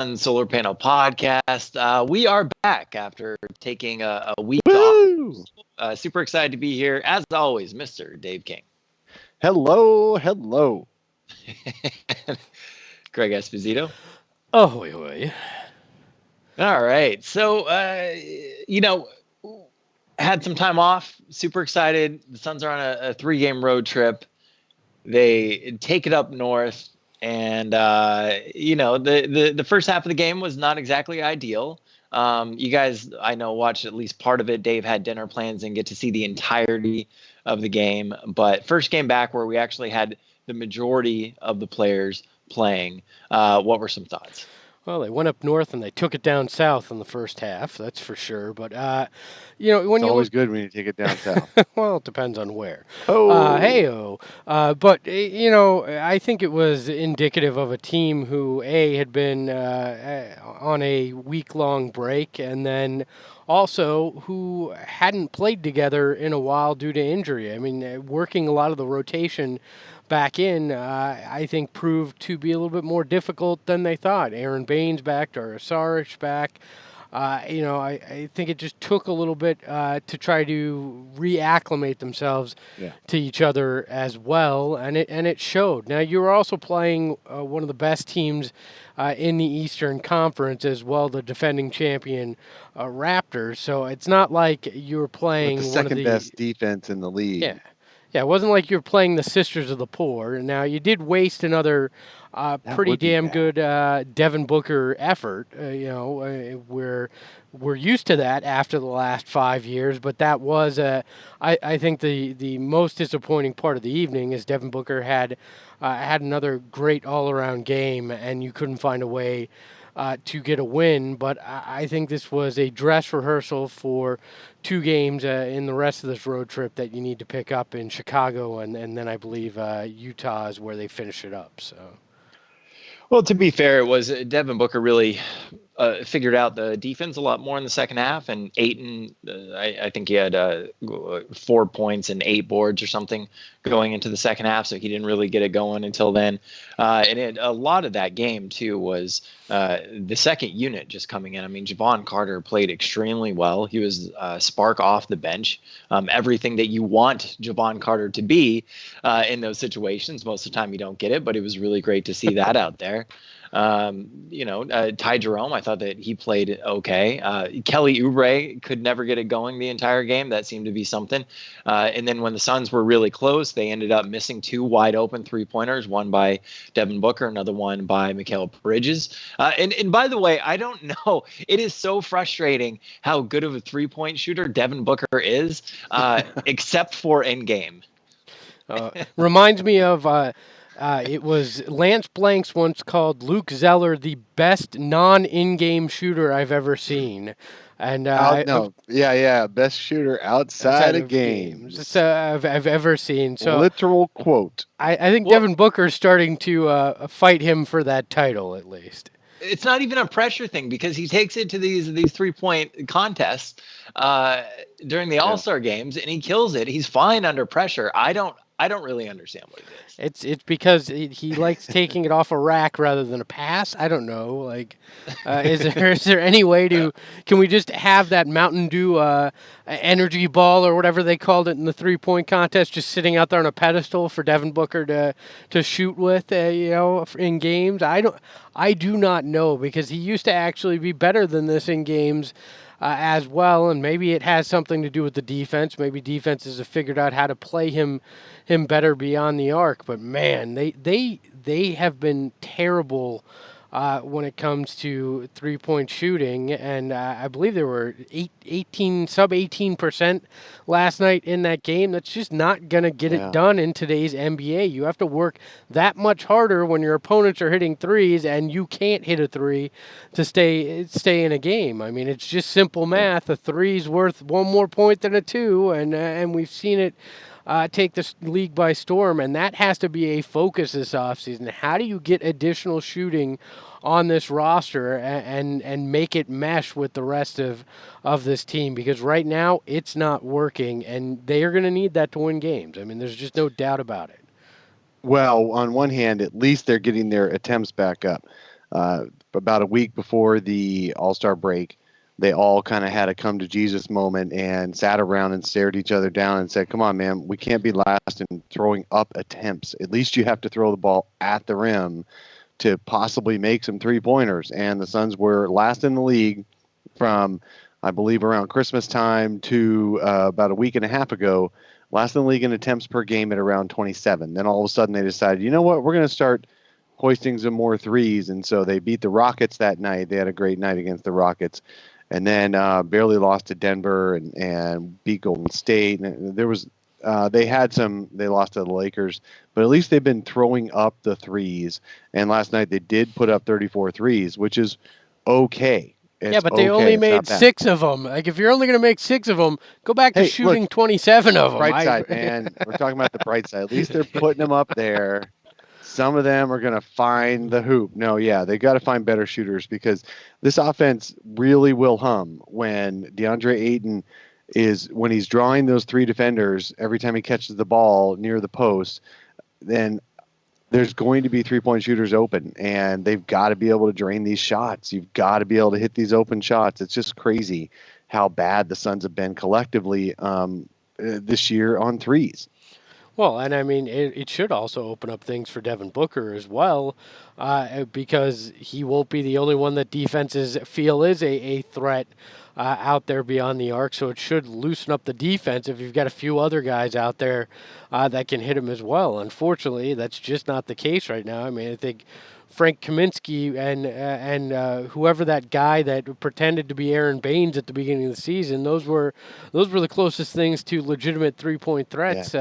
Solar Panel Podcast. We are back after taking a week Woo! off. Super excited to be here, as always, Mr. Dave King. Hello. Greg Esposito. Ahoy. All right. So, had some time off. Super excited. The Suns are on a 3-game road trip. They take it up north. And, the first half of the game was not exactly ideal. You guys, I know, watched at least part of it. Dave had dinner plans and get to see the entirety of the game. But first game back where we actually had the majority of the players playing. What were some thoughts? Well, they went up north and they took it down south in the first half, that's for sure. But, when It's you always good when you take it down south. well, it depends on where. Oh. Hey-oh. But, I think it was indicative of a team who, had been on a week-long break, and then also who hadn't played together in a while due to injury. I mean, working a lot of the rotation back in, I think proved to be a little bit more difficult than they thought. Aaron Baines back, Dario Saric back. I think it just took a little bit to try to reacclimate themselves to each other as well, and it showed. Now, you were also playing one of the best teams in the Eastern Conference as well, the defending champion Raptors. So it's not like you were playing With the one of second best defense in the league. Yeah, it wasn't like you were playing the Sisters of the Poor. Now, you did waste another pretty damn good Devin Booker effort. We're used to that after the last 5 years, but that was, I think, the most disappointing part of the evening is Devin Booker had another great all-around game, and you couldn't find a way to get a win. But I think this was a dress rehearsal for 2 games in the rest of this road trip that you need to pick up in Chicago, and then I believe Utah is where they finish it up. So, well, to be fair, it was Devin Booker really figured out the defense a lot more in the second half, and Ayton, I think he had 4 points and 8 boards or something going into the second half, so he didn't really get it going until then. A lot of that game, too, was the second unit just coming in. I mean, Jevon Carter played extremely well. He was spark off the bench, everything that you want Jevon Carter to be in those situations. Most of the time you don't get it, but it was really great to see that out there. Ty Jerome, I thought that he played okay. Kelly Oubre could never get it going the entire game. That seemed to be something. And then when the Suns were really close, they ended up missing 2 wide open 3-pointers, one by Devin Booker, another one by Mikal Bridges. And by the way, I don't know. It is so frustrating how good of a 3-point shooter Devin Booker is, except for in game. Reminds me of it was Lance Blanks once called Luke Zeller the best non-in-game shooter I've ever seen. And best shooter outside of games. I've ever seen. So literal quote. I think Devin Booker's starting to fight him for that title at least. It's not even a pressure thing because he takes it to these 3-point contests during the All-Star games and he kills it. He's fine under pressure. I don't really understand what it is. It's because he likes taking it off a rack rather than a pass. I don't know. Like, is there any way can we just have that Mountain Dew energy ball or whatever they called it in the 3-point contest just sitting out there on a pedestal for Devin Booker to shoot with, in games? I do not know, because he used to actually be better than this in games. As well, and maybe it has something to do with the defense. Maybe defenses have figured out how to play him better beyond the arc. But man, they have been terrible when it comes to 3-point shooting, and I believe there were 18% last night in that game. That's just not going to get it done in today's NBA. You have to work that much harder when your opponents are hitting threes and you can't hit a 3 to stay in a game. I mean, it's just simple math. A 3's worth 1 more point than a 2, and we've seen it take this league by storm, and that has to be a focus this offseason. How do you get additional shooting on this roster and make it mesh with the rest of this team? Because right now it's not working, and they are going to need that to win games. I mean, there's just no doubt about it. Well, on one hand, at least they're getting their attempts back up. about a week before the All-Star break, they all kind of had a come to Jesus moment and sat around and stared each other down and said, come on, man, we can't be last in throwing up attempts. At least you have to throw the ball at the rim to possibly make some three-pointers. And the Suns were last in the league from, I believe, around Christmas time to about a week and a half ago, last in the league in attempts per game at around 27. Then all of a sudden they decided, you know what, we're going to start hoisting some more threes. And so they beat the Rockets that night. They had a great night against the Rockets. And then barely lost to Denver and beat Golden State. And there was they lost to the Lakers, but at least they've been throwing up the threes. And last night they did put up 34 threes, which is okay. Yeah, but they only made 6 of them. Like, if you're only going to make 6 of them, go back to shooting 27 of them. Bright side, man. We're talking about the bright side. At least they're putting them up there. Some of them are going to find the hoop. No, yeah, they got to find better shooters because this offense really will hum when Deandre Ayton when he's drawing those 3 defenders every time he catches the ball near the post. Then there's going to be three-point shooters open, and they've got to be able to drain these shots. You've got to be able to hit these open shots. It's just crazy how bad the Suns have been collectively this year on threes. Well, and I mean, it should also open up things for Devin Booker as well, because he won't be the only one that defenses feel is a threat out there beyond the arc. So it should loosen up the defense if you've got a few other guys out there that can hit him as well. Unfortunately, that's just not the case right now. I mean, I think Frank Kaminsky and whoever that guy that pretended to be Aaron Baines at the beginning of the season, those were the closest things to legitimate 3-point threats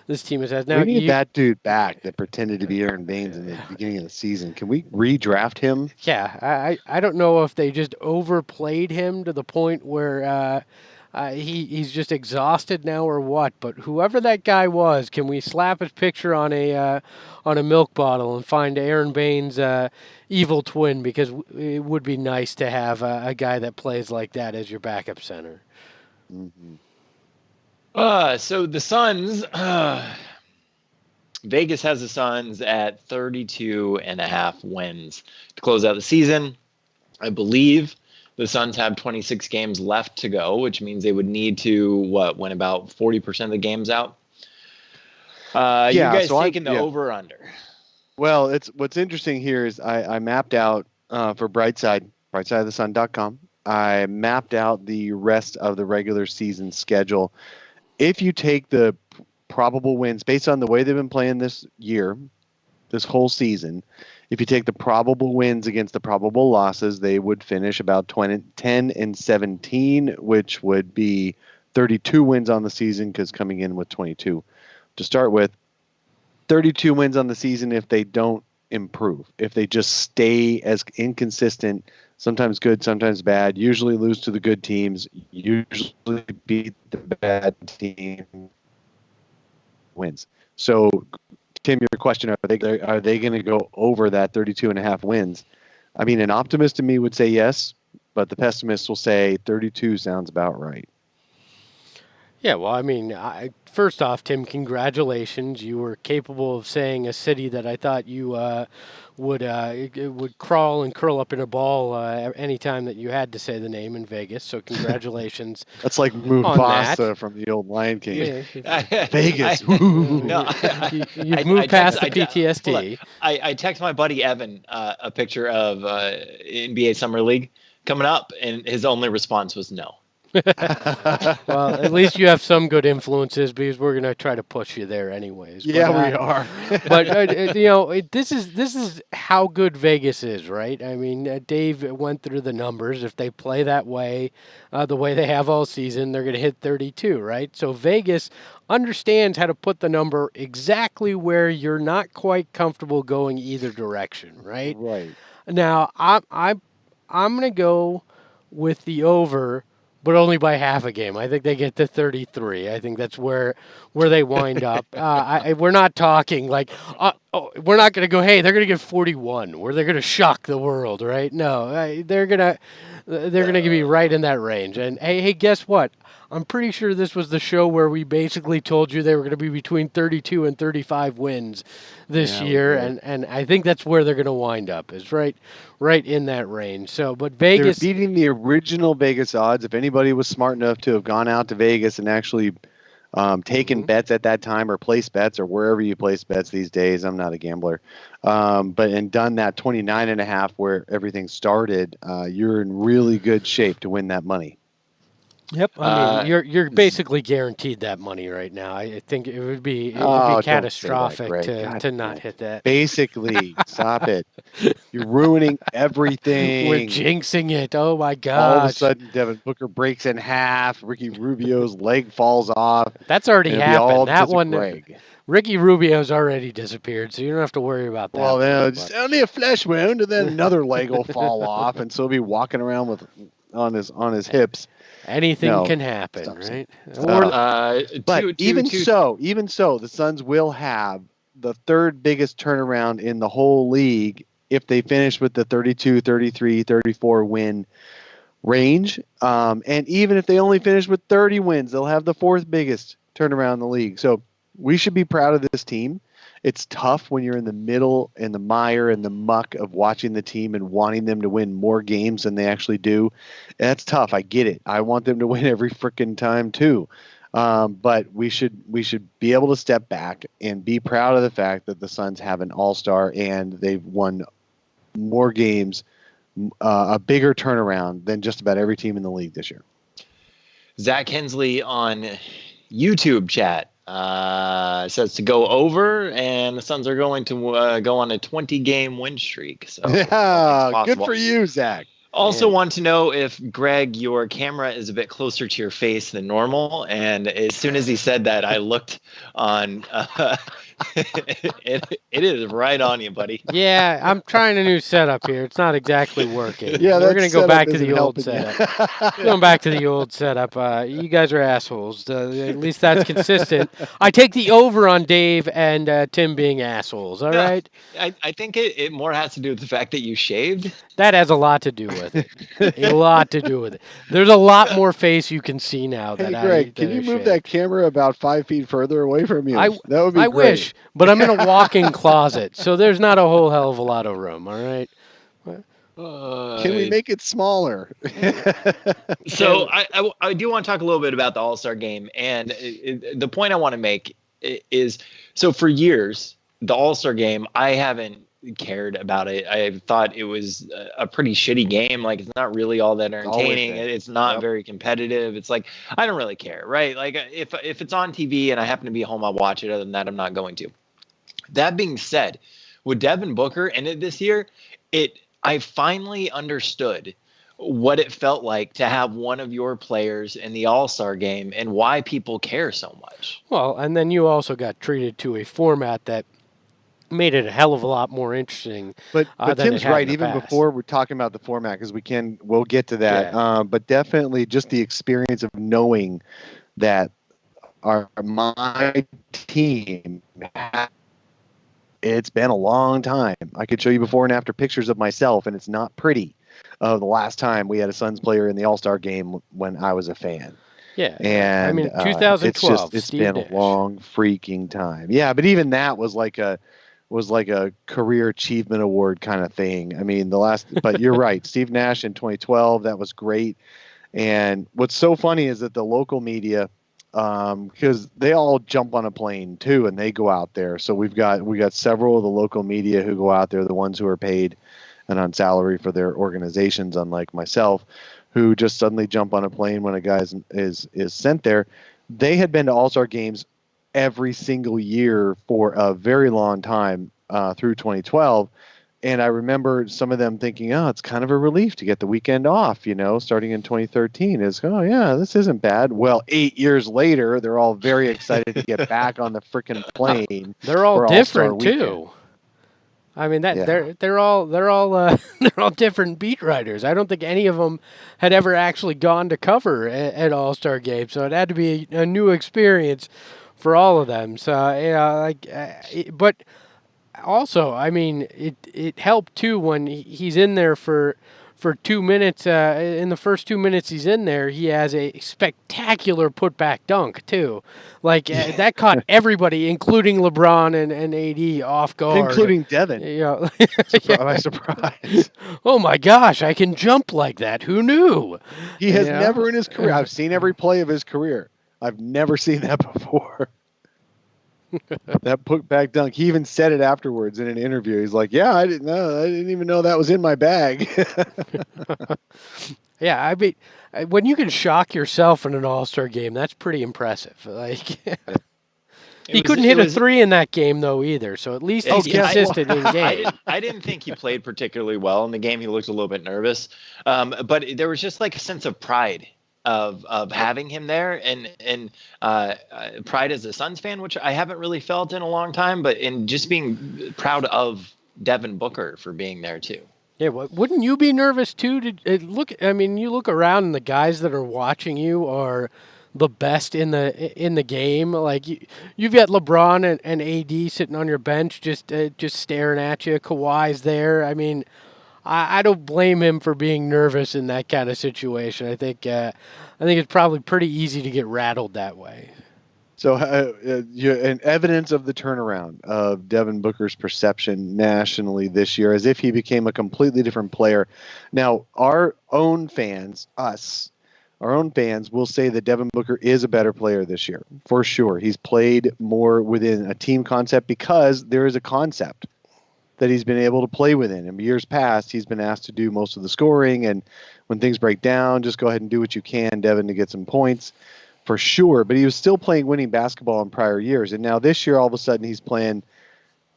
this team has had. Now, we need that dude back that pretended to be Aaron Baines in the beginning of the season. Can we redraft him? Yeah, I don't know if they just overplayed him to the point where he's just exhausted now or what, but whoever that guy was, can we slap his picture on a milk bottle and find Aaron Baines' evil twin? Because it would be nice to have a guy that plays like that as your backup center. Mm-hmm. So the Suns, Vegas has the Suns at 32.5 wins to close out the season. I believe the Suns have 26 games left to go, which means they would need to, win about 40% of the games out? You guys taking the over-under? Well, what's interesting here is I mapped out for brightsideofthesun.com. I mapped out the rest of the regular season schedule. If you take the probable wins based on the way they've been playing this year, this whole season, if you take the probable wins against the probable losses, they would finish about 10-17, which would be 32 wins on the season because coming in with 22 to start with. 32 wins on the season if they don't improve, if they just stay as inconsistent, sometimes good, sometimes bad, usually lose to the good teams, usually beat the bad team, wins. So, Tim, your question, are they going to go over that 32.5 wins? I mean, an optimist in me would say yes, but the pessimist will say 32 sounds about right. Yeah, well, I mean, first off, Tim, congratulations. You were capable of saying a city that I thought you would crawl and curl up in a ball any time that you had to say the name in Vegas. So congratulations. That's like Mufasa from the old Lion King. Yeah. Vegas. You've moved past the PTSD. I text my buddy Evan a picture of NBA Summer League coming up, and his only response was no. Well, at least you have some good influences because we're going to try to push you there anyways. Yeah, we are. But this is how good Vegas is, right? I mean, Dave went through the numbers. If they play that way, the way they have all season, they're going to hit 32, right? So Vegas understands how to put the number exactly where you're not quite comfortable going either direction, right? Right. Now, I'm going to go with the over, but only by half a game. I think they get to 33. I think that's where they wind up. We're not talking like, we're not going to go, hey, they're going to get 41, where they're going to shock the world, right? No, they're going They're going to be right in that range. And hey, guess what? I'm pretty sure this was the show where we basically told you they were going to be between 32 and 35 wins this year, and I think that's where they're going to wind up. Is right in that range. So, but Vegas, they're beating the original Vegas odds. If anybody was smart enough to have gone out to Vegas and actually taken bets at that time, or place bets, or wherever you place bets these days, I'm not a gambler, and done that 29.5 where everything started, you're in really good shape to win that money. Yep, I mean you're basically guaranteed that money right now. I think it would be catastrophic to not hit that. Basically, stop it. You're ruining everything. We're jinxing it. Oh my gosh! All of a sudden, Devin Booker breaks in half. Ricky Rubio's leg falls off. That's already happened. That one, Greg. Ricky Rubio's already disappeared, so you don't have to worry about that. Well, it's only a flesh wound, and then another leg will fall off, and so he'll be walking around on his hips. Anything can happen, right? But even so, the Suns will have the third biggest turnaround in the whole league if they finish with the 32, 33, 34 win range. And even if they only finish with 30 wins, they'll have the fourth biggest turnaround in the league. So we should be proud of this team. It's tough when you're in the middle and the mire and the muck of watching the team and wanting them to win more games than they actually do. That's tough. I get it. I want them to win every freaking time too. But we should be able to step back and be proud of the fact that the Suns have an all-star and they've won more games, a bigger turnaround than just about every team in the league this year. Zach Hensley on YouTube chat says to go over, and the Suns are going to go on a 20-game win streak. So yeah, good for you, Zach. Also want to know if, Greg, your camera is a bit closer to your face than normal. And as soon as he said that, I looked on. It is right on you, buddy. Yeah, I'm trying a new setup here. It's not exactly working. Yeah, we're going to go back to the old setup. Going back to the old setup. You guys are assholes. At least that's consistent. I take the over on Dave and Tim being assholes. All right. I think it more has to do with the fact that you shaved. That has a lot to do with it. A lot to do with it. There's a lot more face you can see now. Hey, Greg, can you move that camera about 5 feet further away from you? That would be I great. wish, but I'm in a walk-in closet, so there's not a whole hell of a lot of room. All right. Can we make it smaller? So I do want to talk a little bit about the All-Star game, and the point I want to make is, so for years the All-Star game, I haven't cared about it. I thought it was a pretty shitty game. Like, it's not really all that entertaining. It's not very competitive. It's like, I don't really care, right? Like, if it's on TV and I happen to be home, I'll watch it. Other than that, I'm not going to. That being said, with Devin Booker in it this year, I finally understood what it felt like to have one of your players in the All-Star game and why people care so much. Well, and then you also got treated to a format that made it a hell of a lot more interesting. But Tim's right. Even before we're talking about the format, because we'll get to that. Yeah. But definitely just the experience of knowing that my team, it's been a long time. I could show you before and after pictures of myself, and it's not pretty. The last time we had a Suns player in the All-Star game when I was a fan. Yeah, and I mean 2012. It's been a long freaking time. Yeah, but even that was like a career achievement award kind of thing. I mean, but you're right. Steve Nash in 2012, that was great. And what's so funny is that the local media, because they all jump on a plane too, and they go out there. So we got several of the local media who go out there, the ones who are paid and on salary for their organizations, unlike myself, who just suddenly jump on a plane when a guy is sent there. They had been to All-Star games every single year for a very long time through 2012. And I remember some of them thinking, oh, it's kind of a relief to get the weekend off, starting in 2013. Oh, yeah, this isn't bad. Well, 8 years later, they're all very excited to get back on the freaking plane. They're all different, too. I mean, they're all they're all different beat writers. I don't think any of them had ever actually gone to cover at All-Star games, so it had to be a new experience for all of them. So but also, I mean, it helped too when he's in there for for 2 minutes. In the first 2 minutes he's in there, he has a spectacular putback dunk too. Like that caught everybody, including LeBron and AD, off guard, including Devin. Yeah. By surprise. Oh my gosh, I can jump like that. Who knew? He has never in his career. I've seen every play of his career. I've never seen that before. That putback dunk. He even said it afterwards in an interview. He's like, "Yeah, I didn't know. I didn't even know that was in my bag." Yeah, I mean, when you can shock yourself in an All-Star game, that's pretty impressive. Like, he couldn't hit a three in that game though either. So at least he's consistent in game. I didn't think he played particularly well in the game. He looked a little bit nervous, but there was just like a sense of pride of having him there, and pride as a Suns fan, which I haven't really felt in a long time, but in just being proud of Devin Booker for being there too. Yeah, wouldn't you be nervous too? You look around and the guys that are watching you are the best in the game. Like you've got LeBron and AD sitting on your bench, just staring at you. Kawhi's there. I mean, I don't blame him for being nervous in that kind of situation. I think it's probably pretty easy to get rattled that way. So, an evidence of the turnaround of Devin Booker's perception nationally this year, as if he became a completely different player. Now, our own fans will say that Devin Booker is a better player this year, for sure. He's played more within a team concept because there is a concept that he's been able to play within. In years past, he's been asked to do most of the scoring, and when things break down, just go ahead and do what you can, Devin, to get some points, for sure. But he was still playing winning basketball in prior years, and now this year, all of a sudden, he's playing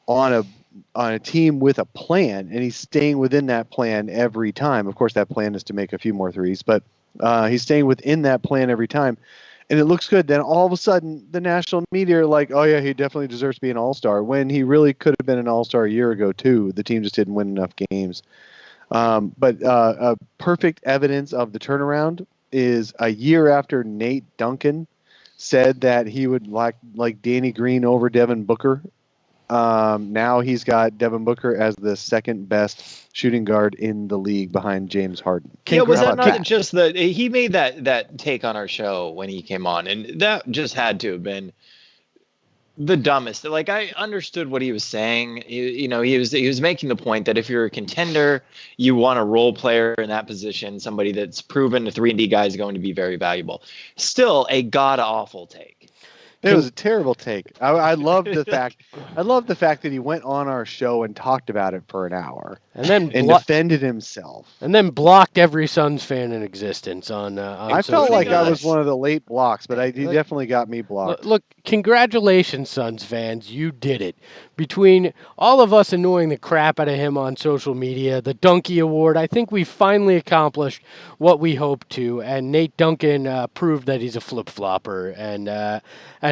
on a team with a plan, and he's staying within that plan every time. Of course, that plan is to make a few more threes, but he's staying within that plan every time. And it looks good. Then all of a sudden, the national media are like, oh, yeah, he definitely deserves to be an all-star, when he really could have been an all-star a year ago, too. The team just didn't win enough games. But perfect evidence of the turnaround is a year after Nate Duncan said that he would like Danny Green over Devin Booker. Now he's got Devin Booker as the second best shooting guard in the league behind James Harden. Yeah, was that not just that he made that take on our show when he came on, and that just had to have been the dumbest. Like, I understood what he was saying. He was making the point that if you're a contender, you want a role player in that position, somebody that's proven a 3-and-D guy is going to be very valuable. Still a god awful take. It was a terrible take. I love the fact. I love the fact that he went on our show and talked about it for an hour, and then defended himself, and then blocked every Suns fan in existence on. I felt like I was one of the late blocks, but he definitely got me blocked. Look, congratulations, Suns fans! You did it. Between all of us annoying the crap out of him on social media, the Donkey Award, I think we finally accomplished what we hoped to, and Nate Duncan proved that he's a flip-flopper, and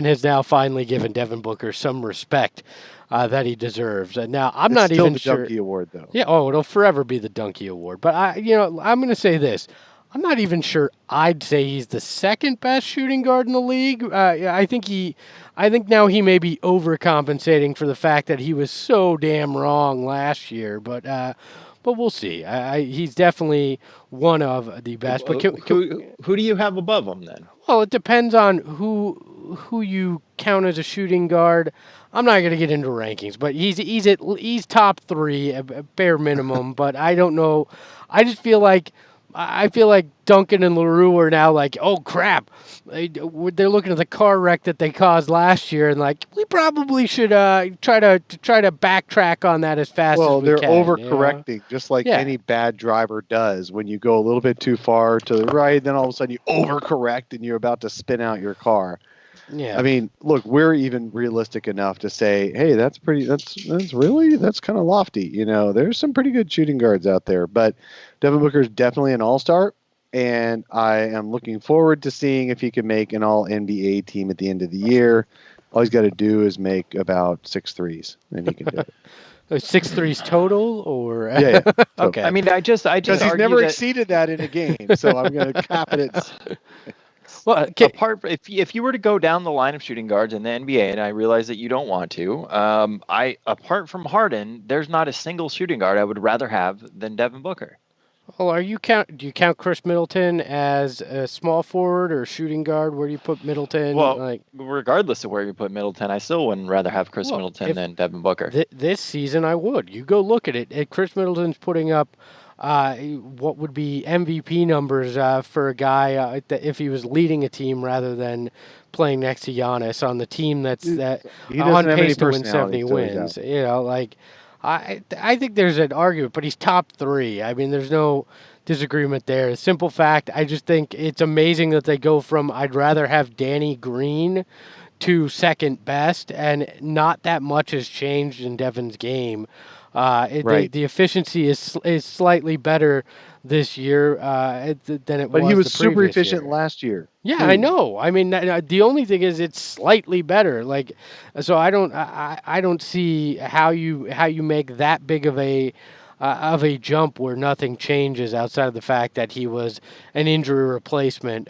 has now finally given Devin Booker some respect that he deserves. And now I'm not even sure. The Donkey Award, though. Yeah. Oh, it'll forever be the Donkey Award. But I'm going to say this. I'm not even sure I'd say he's the second best shooting guard in the league. I think now he may be overcompensating for the fact that he was so damn wrong last year. But we'll see. He's definitely one of the best. But who do you have above him then? Well, it depends on who you count as a shooting guard. I'm not going to get into rankings, but he's top 3 at bare minimum. But I don't know. I just feel like Duncan and LaRue are now like, oh crap, they're looking at the car wreck that they caused last year and like, we probably should try to backtrack on that as fast as we can. Well, they're overcorrecting, just like any bad driver does. When you go a little bit too far to the right, then all of a sudden you overcorrect and you're about to spin out your car. Yeah. I mean, look, we're even realistic enough to say, hey, that's kind of lofty. There's some pretty good shooting guards out there, but Devin Booker is definitely an all-star, and I am looking forward to seeing if he can make an all-NBA team at the end of the year. All he's got to do is make about 6 threes, and he can do it. 6 threes total, or yeah. Okay. I mean, I just because he's never exceeded that in a game, so I'm going to cap it at. Well, if you were to go down the line of shooting guards in the NBA, and I realize that you don't want to, apart from Harden, there's not a single shooting guard I would rather have than Devin Booker. Well, do you count Chris Middleton as a small forward or shooting guard? Where do you put Middleton? Well, regardless of where you put Middleton, I still wouldn't rather have Chris Well, Middleton if than Devin Booker. this season I would. You go look at it. Chris Middleton's putting up what would be MVP numbers for a guy if he was leading a team rather than playing next to Giannis on the team that's He on doesn't have any pace to win personality, 70 so he's wins. out. You know, like I think there's an argument, but he's top 3. I mean, there's no disagreement there. Simple fact, I just think it's amazing that they go from I'd rather have Danny Green to second best, and not that much has changed in Devin's game. Right. The efficiency is slightly better this year than it But was. he was the super previous efficient year. last year. Yeah, too. I know. I mean, the only thing is it's slightly better. Like, so I don't see how you make that big of a jump where nothing changes outside of the fact that he was an injury replacement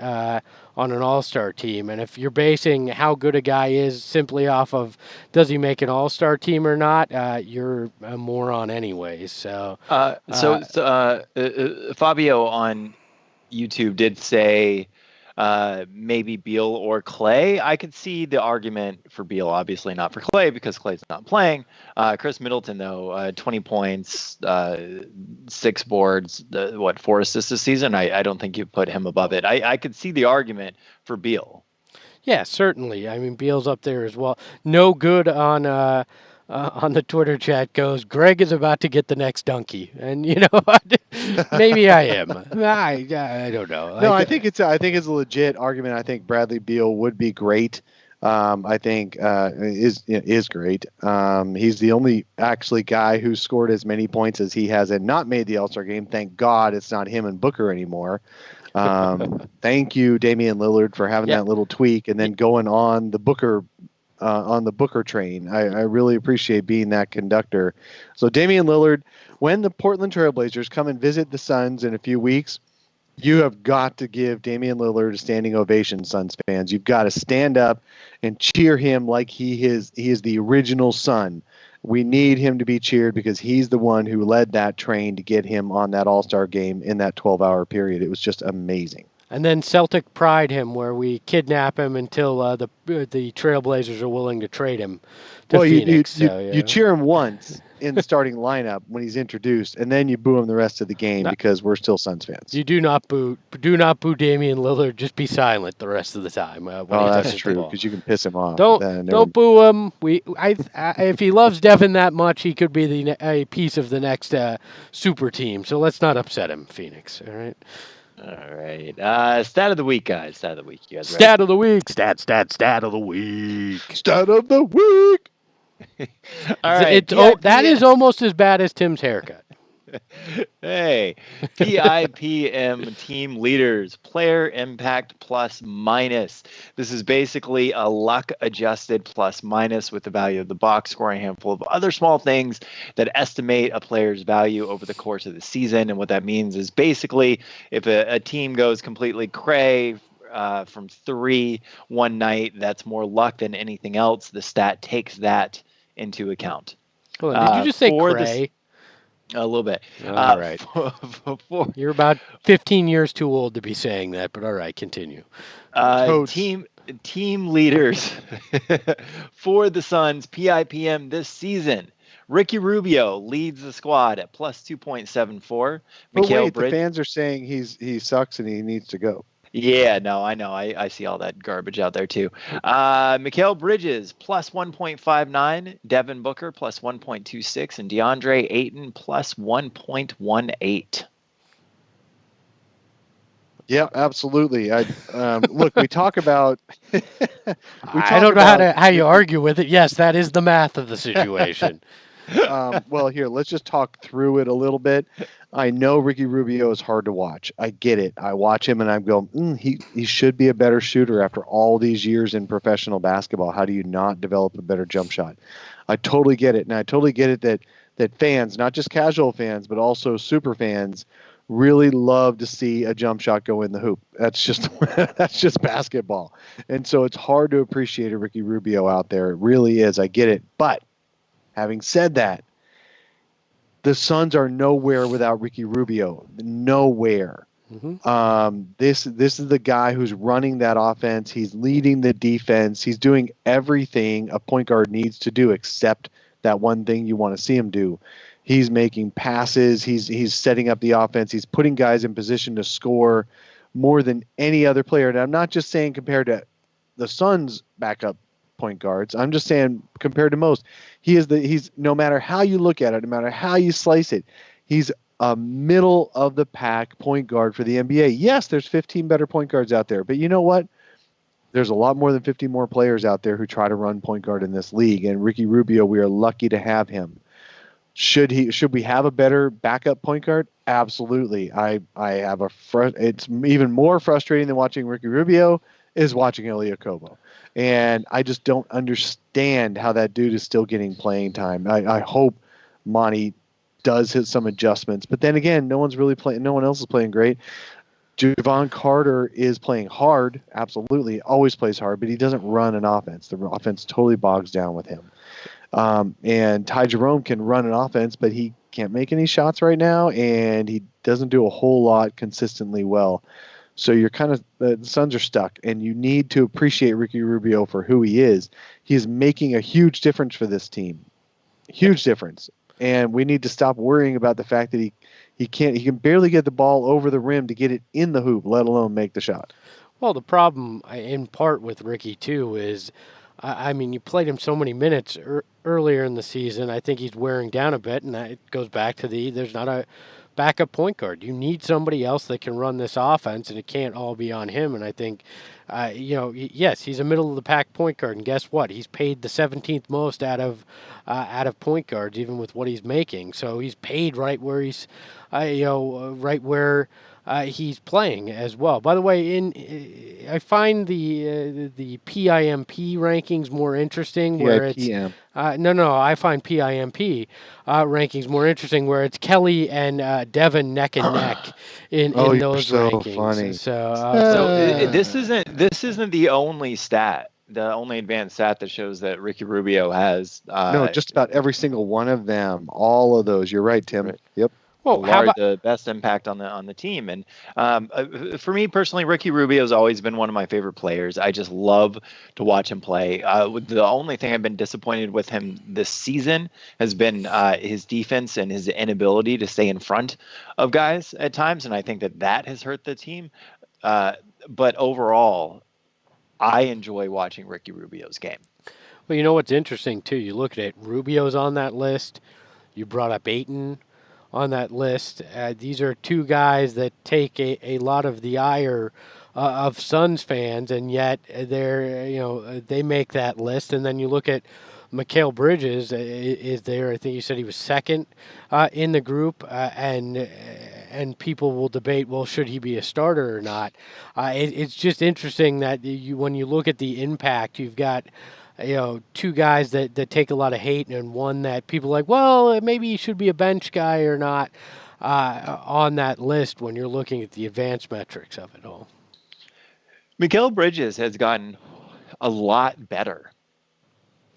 on an all-star team. And if you're basing how good a guy is simply off of does he make an all-star team or not, you're a moron anyways. So, Fabio on YouTube did say maybe Beal or Clay. I could see the argument for Beal, obviously not for Clay because Clay's not playing. Chris Middleton, though, 20 points, 6 boards, 4 assists this season. I don't think you put him above it. I could see the argument for Beal. yeah, certainly. I mean, Beal's up there as well. No good on the Twitter chat goes, Greg is about to get the next donkey. And, you know, maybe I am. I don't know. No, I think it's a legit argument. I think Bradley Beal would be great. I think is great. He's the only actually guy who scored as many points as he has and not made the All-Star game. Thank God it's not him and Booker anymore. Thank you, Damian Lillard, for having that little tweak and then going on the Booker train. I really appreciate being that conductor. So Damian Lillard, when the Portland Trailblazers come and visit the Suns in a few weeks, you have got to give Damian Lillard a standing ovation, Suns fans. You've got to stand up and cheer him like he is the original Sun. We need him to be cheered because he's the one who led that train to get him on that All-Star game in that 12-hour period. It was just amazing. And then Celtic Pride him, where we kidnap him until the Trailblazers are willing to trade him to Phoenix. You cheer him once in the starting lineup when he's introduced, and then you boo him the rest of the game because we're still Suns fans. You do not boo Damian Lillard. Just be silent the rest of the time. That's true because you can piss him off. Don't boo him. If he loves Devin that much, he could be a piece of the next super team. So let's not upset him, Phoenix. All right. All right. Stat of the week, guys. Stat of the week. You guys ready? Stat of the week. Stat of the week. Stat of the week. All right. That is almost as bad as Tim's haircut. Hey, PIPM team leaders, player impact plus minus. This is basically a luck adjusted plus minus with the value of the box score and a handful of other small things that estimate a player's value over the course of the season. And what that means is basically if a team goes completely cray from 3 one night, that's more luck than anything else. The stat takes that into account. Hold on, did you just say cray? A little bit. All right. You're about 15 years too old to be saying that, but all right, continue. Team leaders for the Suns PIPM this season. Ricky Rubio leads the squad at plus 2.74. But wait, the fans are saying he sucks and he needs to go. Yeah, no, I know. I see all that garbage out there, too. Mikal Bridges, plus 1.59. Devin Booker, plus 1.26. And Deandre Ayton, plus 1.18. Yeah, absolutely. Look, we talk about... I don't know how you argue with it. Yes, that is the math of the situation. Well, here, let's just talk through it a little bit. I know Ricky Rubio is hard to watch. I get it. I watch him and I'm going, he should be a better shooter after all these years in professional basketball. How do you not develop a better jump shot? I totally get it. And I totally get it that fans, not just casual fans, but also super fans, really love to see a jump shot go in the hoop. That's just basketball. And so it's hard to appreciate a Ricky Rubio out there. It really is. I get it. But having said that, the Suns are nowhere without Ricky Rubio. Nowhere. This is the guy who's running that offense. He's leading the defense. He's doing everything a point guard needs to do, except that one thing you want to see him do. He's making passes. He's setting up the offense. He's putting guys in position to score more than any other player. And I'm not just saying compared to the Suns' backup point guards. I'm just saying compared to most. He's no matter how you look at it, no matter how you slice it, he's a middle of the pack point guard for the NBA. Yes, there's 15 better point guards out there, but you know what? There's a lot more than 50 more players out there who try to run point guard in this league, and Ricky Rubio, we are lucky to have him. Should we have a better backup point guard? Absolutely. It's even more frustrating than watching Ricky Rubio is watching Elie Okobo. And I just don't understand how that dude is still getting playing time. I hope Monty does hit some adjustments, but then again, no one else is playing great. Javon Carter is playing hard, absolutely, always plays hard, but he doesn't run an offense. The offense totally bogs down with him. And Ty Jerome can run an offense, but he can't make any shots right now, and he doesn't do a whole lot consistently well. So you're the Suns are stuck, and you need to appreciate Ricky Rubio for who he is. He's making a huge difference for this team. Huge difference. And we need to stop worrying about the fact that he can barely get the ball over the rim to get it in the hoop, let alone make the shot. Well, the problem in part with Ricky too is, I mean, you played him so many minutes earlier in the season. I think he's wearing down a bit, and that goes back to there's not a backup point guard. You need somebody else that can run this offense, and it can't all be on him. And I think, yes, he's a middle of the pack point guard, and guess what? He's paid the 17th most out of point guards, even with what he's making. So he's paid right where he's, right where he's playing as well. By the way, I find the PIMP rankings more interesting, where it's I find PIMP rankings more interesting, where it's Kelly and Devin neck and neck in those rankings. Funny. So this isn't the only stat. The only advanced stat that shows that Ricky Rubio has no, just about every single one of them, all of those. You're right, Tim. Right. Yep. Well, the best impact on the team. And for me personally, Ricky Rubio has always been one of my favorite players. I just love to watch him play. The only thing I've been disappointed with him this season has been his defense and his inability to stay in front of guys at times, and I think that has hurt the team. But overall, I enjoy watching Ricky Rubio's game. Well, you know what's interesting, too? You look at it. Rubio's on that list. You brought up Ayton on that list. These are two guys that take a lot of the ire of Suns fans, and yet they make that list. And then you look at Mikal Bridges is there. I think you said he was second in the group, and people will debate, well, should he be a starter or not? It's just interesting that when you look at the impact, you've got two guys that take a lot of hate, and one that people are like, well, maybe he should be a bench guy or not on that list when you're looking at the advanced metrics of it all. Mikal Bridges has gotten a lot better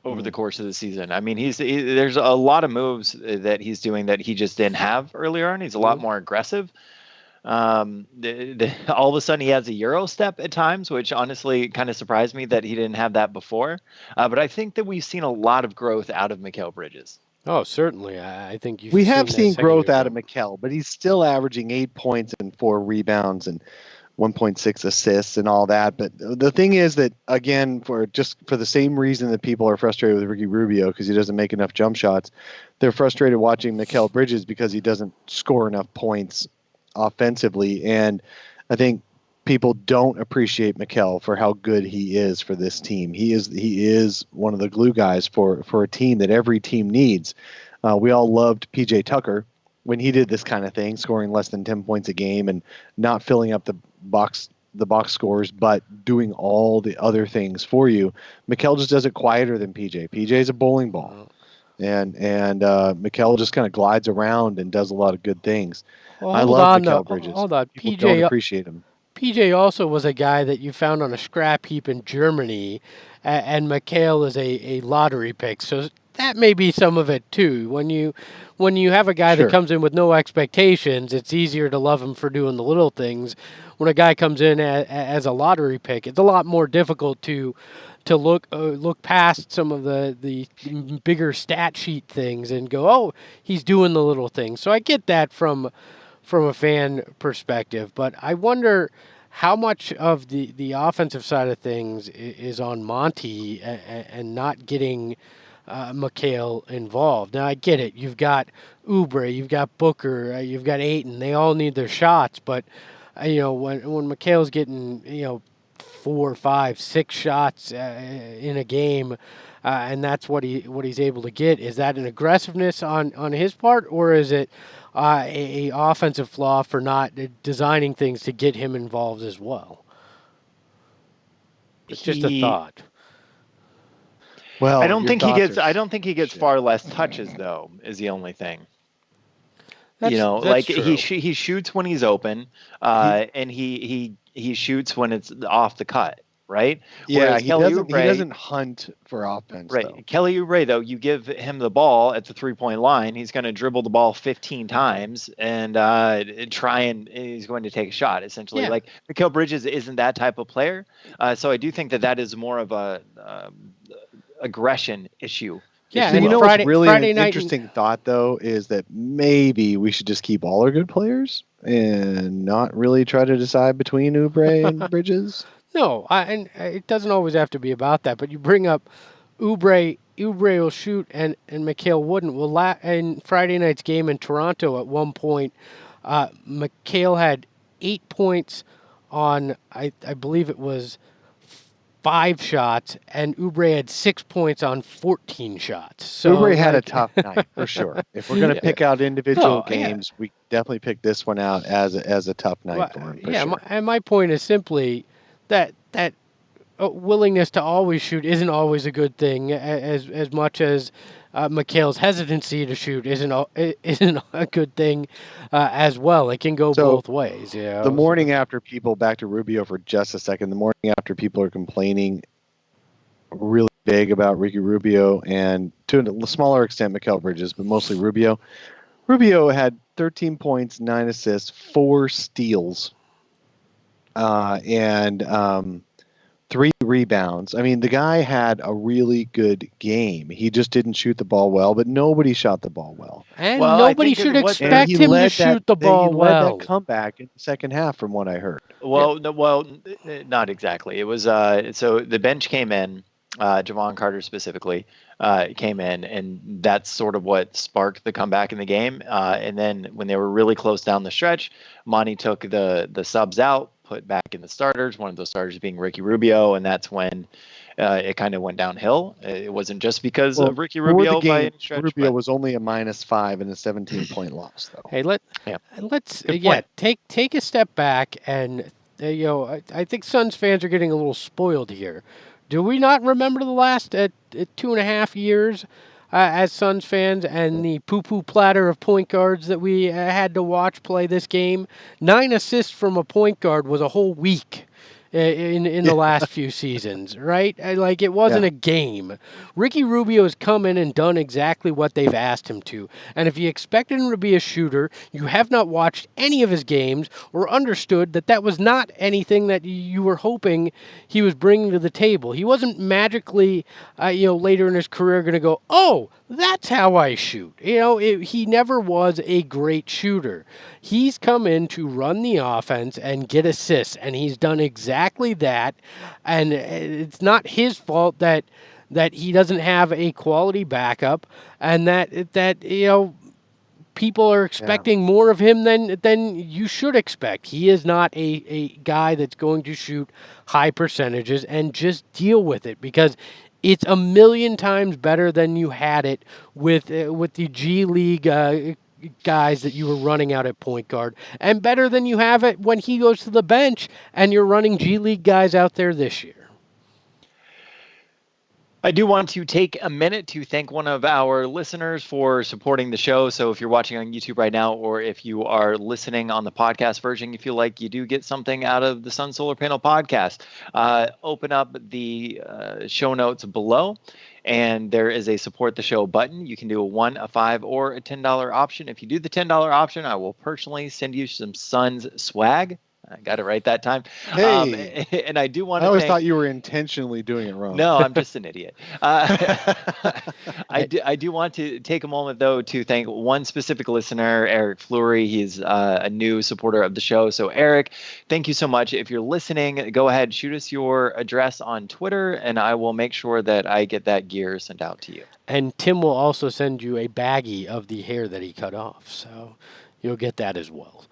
over the course of the season. I mean, there's a lot of moves that he's doing that he just didn't have earlier on. He's a lot more aggressive. All of a sudden he has a Euro step at times, which honestly kind of surprised me that he didn't have that before. But I think that we've seen a lot of growth out of Mikal Bridges. Oh, certainly. I think we have seen growth out of Mikal, but he's still averaging 8 points and 4 rebounds and 1.6 assists and all that. But the thing is that, again, for the same reason that people are frustrated with Ricky Rubio because he doesn't make enough jump shots, they're frustrated watching Mikal Bridges because he doesn't score enough points offensively. And I think people don't appreciate Mikal for how good he is for this team. He is one of the glue guys for a team that every team needs. We all loved PJ Tucker when he did this kind of thing, scoring less than 10 points a game and not filling up the box scores, but doing all the other things for you. Mikal just does it quieter than PJ. PJ's a bowling ball. And Mikal just kind of glides around and does a lot of good things. Well, I love Mikal Bridges. Hold on. People don't appreciate him. PJ also was a guy that you found on a scrap heap in Germany, and Mikal is a lottery pick. So that may be some of it too. When you have a guy that Sure. comes in with no expectations, it's easier to love him for doing the little things. When a guy comes in as a lottery pick, it's a lot more difficult to look past some of the bigger stat sheet things and go, oh, he's doing the little things. So I get that from a fan perspective, but I wonder how much of the offensive side of things is on Monty and not getting Mikhail involved. Now I get it. You've got Oubre, you've got Booker, you've got Ayton. They all need their shots, but when Mikhail's getting 4, 5, 6 shots in a game, and that's what he's able to get. Is that an aggressiveness on his part, or is it a offensive flaw for not designing things to get him involved as well? It's just a thought. Well, I don't think he gets. I are don't think he gets far less touches though. Is the only thing. That's Like true. he shoots when he's open, and he shoots when it's off the cut, right? Yeah, Whereas he Kelly doesn't. He Oubre- doesn't hunt for offense. Right. Though. Kelly Oubre, though, you give him the ball at the 3-point line, he's going to dribble the ball 15 times and he's going to take a shot, essentially. Yeah. Like, Mikal Bridges isn't that type of player. So I do think that is more of a aggression issue. Yeah, So and you know Friday- what's really Friday an night interesting thought, though, is that maybe we should just keep all our good players and not really try to decide between Oubre and Bridges. No, and it doesn't always have to be about that. But you bring up Oubre will shoot, and Mikhail wouldn't. Well, in Friday night's game in Toronto, at one point, Mikhail had 8 points on I believe it was 5 shots, and Oubre had 6 points on 14 shots. So Oubre had a tough night for sure. If we're going to pick out individual games, we definitely pick this one out as a tough night for him. For sure. and my point is simply that willingness to always shoot isn't always a good thing, as much as Mikhail's hesitancy to shoot isn't a good thing as well. It can go both ways. The morning after people, back to Rubio for just a second, the morning after people are complaining really big about Ricky Rubio and to a smaller extent Mikal Bridges, but mostly Rubio. Rubio had 13 points, 9 assists, 4 steals, and 3 rebounds. I mean, the guy had a really good game. He just didn't shoot the ball well, but nobody shot the ball well. And nobody should expect him to shoot the ball well. He led that comeback in the second half, from what I heard. Well, not exactly. It was so the bench came in, Javon Carter specifically came in, and that's sort of what sparked the comeback in the game. And then when they were really close down the stretch, Monty took the subs out, put back in the starters, one of those starters being Ricky Rubio, and that's when it kind of went downhill. It wasn't just because of Ricky Rubio by any stretch. Rubio was only a -5 in a 17-point loss, though. Hey, let's take a step back, and I think Suns fans are getting a little spoiled here. Do we not remember the last 2.5 years as Suns fans and the poo-poo platter of point guards that we had to watch play this game? 9 assists from a point guard was a whole week in the last few seasons, right? Like, it wasn't a game. Ricky Rubio has come in and done exactly what they've asked him to. And if you expected him to be a shooter, you have not watched any of his games or understood that was not anything that you were hoping he was bringing to the table. He wasn't magically, later in his career going to go, oh, that's how I shoot. He never was a great shooter. He's come in to run the offense and get assists, and he's done exactly that. And it's not his fault that he doesn't have a quality backup, and that people are expecting more of him than you should expect. He is not a guy that's going to shoot high percentages, and just deal with it, because it's a million times better than you had it with the G League guys that you were running out at point guard, and better than you have it when he goes to the bench and you're running G League guys out there this year. I do want to take a minute to thank one of our listeners for supporting the show. So if you're watching on YouTube right now, or if you are listening on the podcast version, you feel like you do get something out of the Sun Solar Panel podcast, open up the show notes below, and there is a support the show button. You can do a $1, a $5, or a $10 option. If you do the $10 option, I will personally send you some Suns swag. I got it right that time. Hey, And I do want I to always thank. thought you were intentionally doing it wrong. No, I'm just an idiot. I do want to take a moment, though, to thank one specific listener, Eric Fleury. He's a new supporter of the show. So, Eric, thank you so much. If you're listening, go ahead, shoot us your address on Twitter, and I will make sure that I get that gear sent out to you. And Tim will also send you a baggie of the hair that he cut off, so you'll get that as well.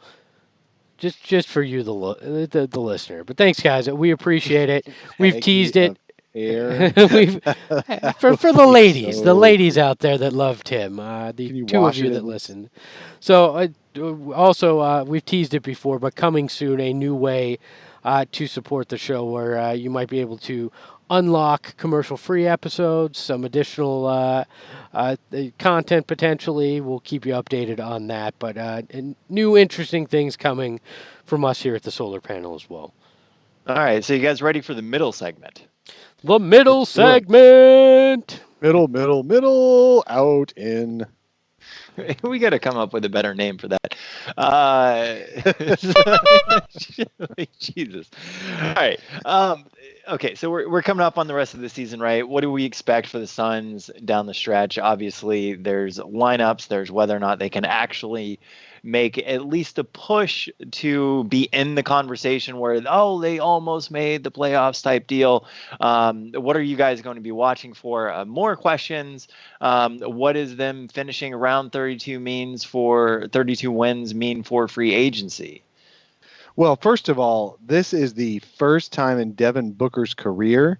Just for you, the listener. But thanks, guys. We appreciate it. We've teased it. We've for the ladies, the ladies out there that love Tim, the two of you that listen. So also we've teased it before, but coming soon, a new way to support the show where you might be able to unlock commercial-free episodes, some additional content potentially. We'll keep you updated on that, but new interesting things coming from us here at the Solar Panel as well. All right, so you guys ready for the middle segment? The middle segment. Middle, out in. We got to come up with a better name for that. Jesus. All right. Okay, so we're coming up on the rest of the season, right? What do we expect for the Suns down the stretch? Obviously, there's lineups. There's whether or not they can actually make at least a push to be in the conversation where, oh, they almost made the playoffs type deal. What are you guys going to be watching for? More questions. What is them finishing around 32 wins mean for free agency? Well, first of all, this is the first time in Devin Booker's career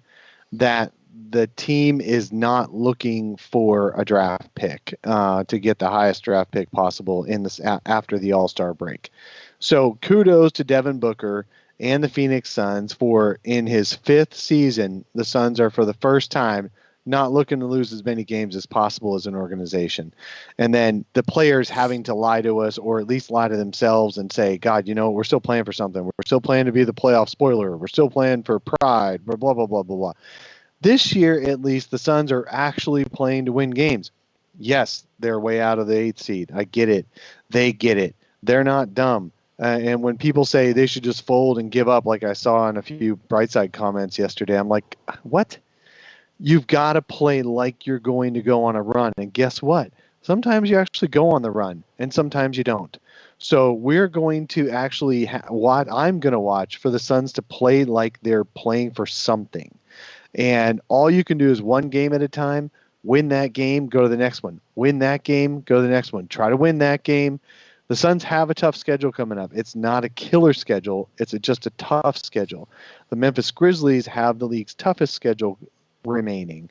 that the team is not looking for a draft pick to get the highest draft pick possible in this after the All-Star break. So kudos to Devin Booker and the Phoenix Suns for, in his 5th season, the Suns are for the first time not looking to lose as many games as possible as an organization. And then the players having to lie to us, or at least lie to themselves and say, God, we're still playing for something. We're still playing to be the playoff spoiler. We're still playing for pride. We're blah, blah, blah, blah, blah. This year, at least, the Suns are actually playing to win games. Yes, they're way out of the 8th seed. I get it. They get it. They're not dumb. And when people say they should just fold and give up, like I saw in a few Brightside comments yesterday, I'm like, what? You've got to play like you're going to go on a run. And guess what? Sometimes you actually go on the run, and sometimes you don't. So we're going to actually what I'm going to watch for the Suns to play like they're playing for something. And all you can do is one game at a time. Win that game, go to the next one. Win that game, go to the next one. Try to win that game. The Suns have a tough schedule coming up. It's not a killer schedule. It's just a tough schedule. The Memphis Grizzlies have the league's toughest schedule remaining.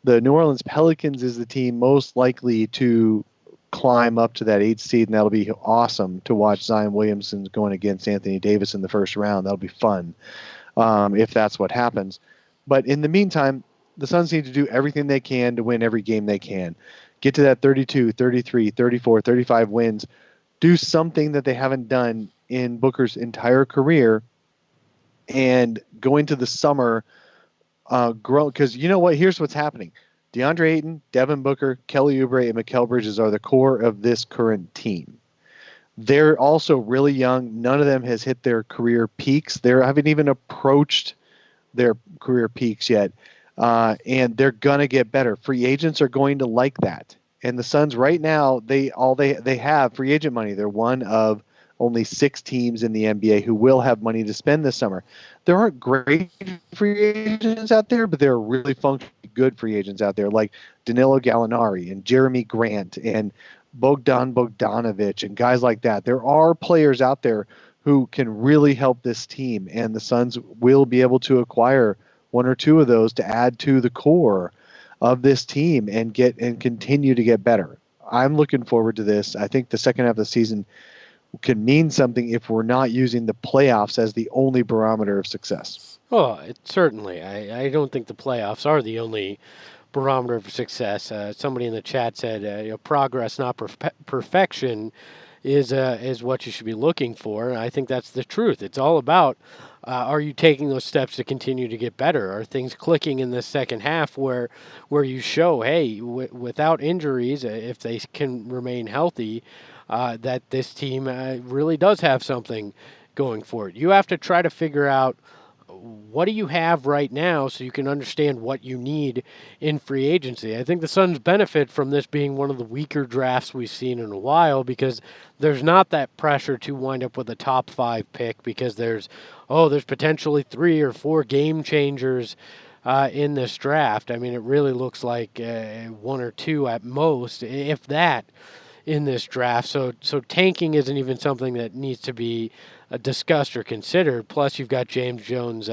The New Orleans Pelicans is the team most likely to climb up to that 8th seed, and that'll be awesome to watch Zion Williamson going against Anthony Davis in the first round. That'll be fun if that's what happens. But in the meantime, the Suns need to do everything they can to win every game they can. Get to that 32, 33, 34, 35 wins. Do something that they haven't done in Booker's entire career, and go into the summer grow, because you know what? Here's what's happening. DeAndre Ayton, Devin Booker, Kelly Oubre, and Mikal Bridges are the core of this current team. They're also really young. None of them has hit their career peaks. They haven't even approached their career peaks yet, and they're gonna get better. Free agents are going to like that. And the Suns right now, they have free agent money. They're one of only 6 teams in the NBA who will have money to spend this summer. There aren't great free agents out there, but there are really functionally good free agents out there, like Danilo Gallinari and Jeremy Grant and Bogdan Bogdanovic and guys like that. There are players out there who can really help this team, and the Suns will be able to acquire 1 or 2 of those to add to the core of this team and continue to get better. I'm looking forward to this. I think the second half of the season can mean something if we're not using the playoffs as the only barometer of success. Oh, certainly. I don't think the playoffs are the only barometer of success. Somebody in the chat said, progress, not perfection, is what you should be looking for. And I think that's the truth. It's all about are you taking those steps to continue to get better? Are things clicking in the second half where you show, hey, without injuries, if they can remain healthy, that this team really does have something going for it. You have to try to figure out what do you have right now so you can understand what you need in free agency. I think the Suns benefit from this being one of the weaker drafts we've seen in a while because there's not that pressure to wind up with a top 5 pick because there's potentially 3 or 4 game changers in this draft. I mean, it really looks like 1 or 2 at most, if that, in this draft. So tanking isn't even something that needs to be discussed or considered. Plus, you've got James Jones'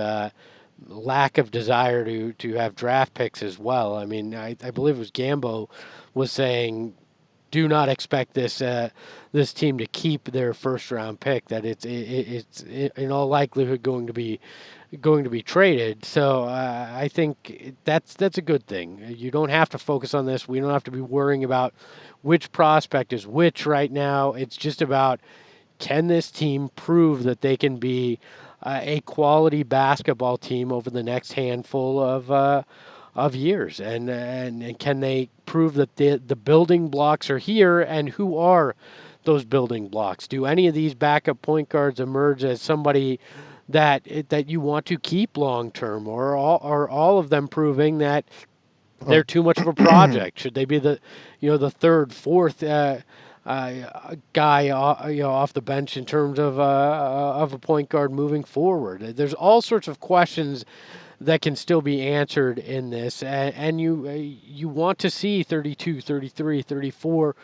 lack of desire to have draft picks as well. I mean, I believe it was Gambo was saying, do not expect this team to keep their first round pick. That it's in all likelihood going to be traded. So I think that's a good thing. You don't have to focus on this. We don't have to be worrying about which prospect is which right now. It's just about, can this team prove that they can be a quality basketball team over the next handful of years, and can they prove that the building blocks are here, and who are those building blocks? Do any of these backup point guards emerge as somebody that you want to keep long term, or are all of them proving that they're too much of a project? Should they be the third, fourth guy off the bench in terms of a point guard moving forward? There's all sorts of questions that can still be answered in this, and you want to see 32, 33, 34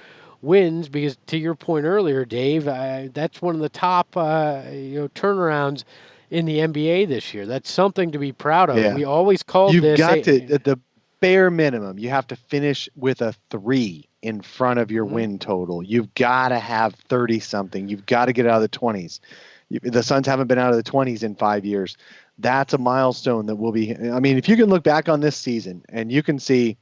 wins because, to your point earlier, Dave, that's one of the top turnarounds in the NBA this year. That's something to be proud of. Yeah. We always called You've this. got to, at the bare minimum, you have to finish with a 3 in front of your win total. You've got to have 30 something. You've got to get out of the 20s. The Suns haven't been out of the 20s in 5 years. That's a milestone that will be. I mean, if you can look back on this season and you can see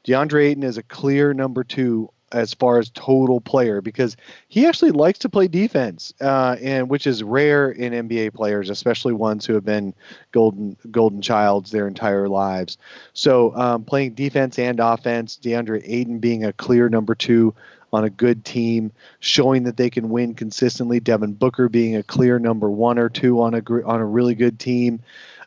Deandre Ayton is a clear number 2 as far as total player, because he actually likes to play defense, and which is rare in NBA players, especially ones who have been golden childs their entire lives. So playing defense and offense, Deandre Ayton being a clear number 2 on a good team, showing that they can win consistently. Devin Booker being a clear number 1 or 2 on a really good team.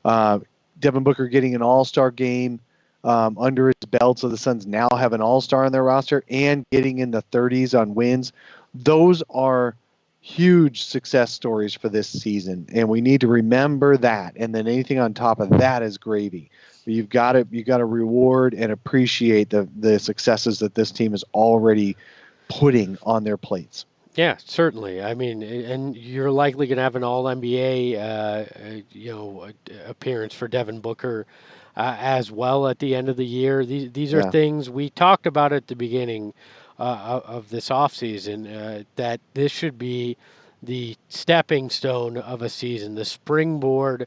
Devin Booker getting an all-star game under his belt, so the Suns now have an all-star on their roster, and getting in the 30s on wins. Those are huge success stories for this season, and we need to remember that. And then anything on top of that is gravy. You've got to reward and appreciate the successes that this team is already putting on their plates. Yeah, certainly. I mean, and you're likely going to have an All-NBA, appearance for Devin Booker as well at the end of the year. These are things we talked about at the beginning of this offseason, that this should be the stepping stone of a season, the springboard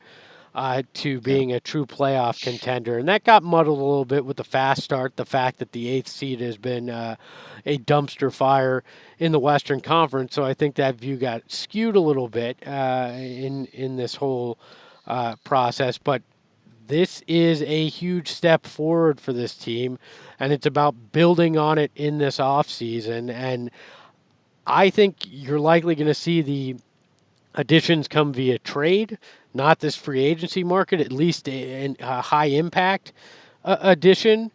to being a true playoff contender. And that got muddled a little bit with the fast start, the fact that the 8th seed has been a dumpster fire in the Western Conference. So I think that view got skewed a little bit in this whole process. But this is a huge step forward for this team, and it's about building on it in this offseason. And I think you're likely going to see the additions come via trade, not this free agency market, at least a high impact addition.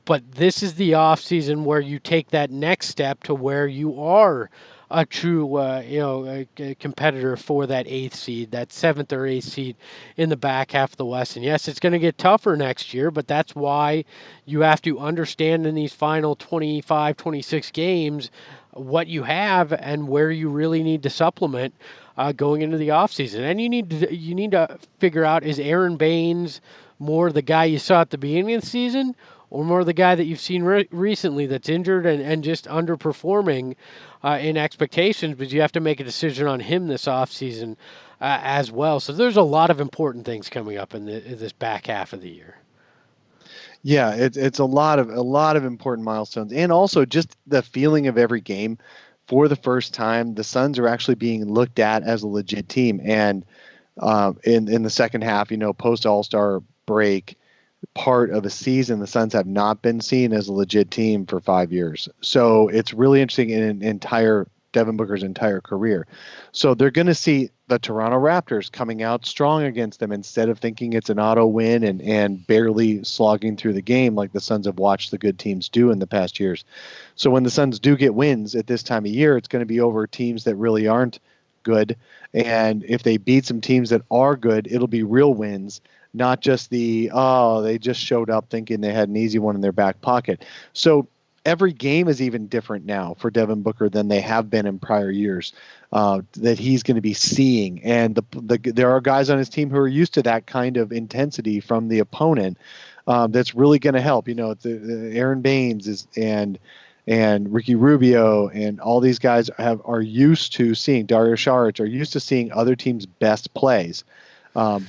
But this is the offseason where you take that next step to where you are a true a competitor for that 8th seed, that 7th or 8th seed in the back half of the West. And yes, it's going to get tougher next year, but that's why you have to understand in these final 25, 26 games what you have and where you really need to supplement going into the offseason. And you need to figure out, is Aaron Baines more the guy you saw at the beginning of the season, or more the guy that you've seen recently that's injured and just underperforming in expectations, but you have to make a decision on him this offseason as well. So there's a lot of important things coming up in this back half of the year. Yeah, it's a lot of important milestones, and also just the feeling of every game. For the first time, the Suns are actually being looked at as a legit team, and in the second half, post All-Star break, part of a season, the Suns have not been seen as a legit team for 5 years. So it's really interesting in Devin Booker's entire career. So they're going to see the Toronto Raptors coming out strong against them instead of thinking it's an auto win and barely slogging through the game like the Suns have watched the good teams do in the past years. So when the Suns do get wins at this time of year, it's going to be over teams that really aren't good. And if they beat some teams that are good, it'll be real wins, not just they just showed up thinking they had an easy one in their back pocket. So every game is even different now for Devin Booker than they have been in prior years that he's going to be seeing. And there are guys on his team who are used to that kind of intensity from the opponent that's really going to help. Aaron Baines and Ricky Rubio and all these guys are used to seeing, Dario Saric are used to seeing other teams' best plays,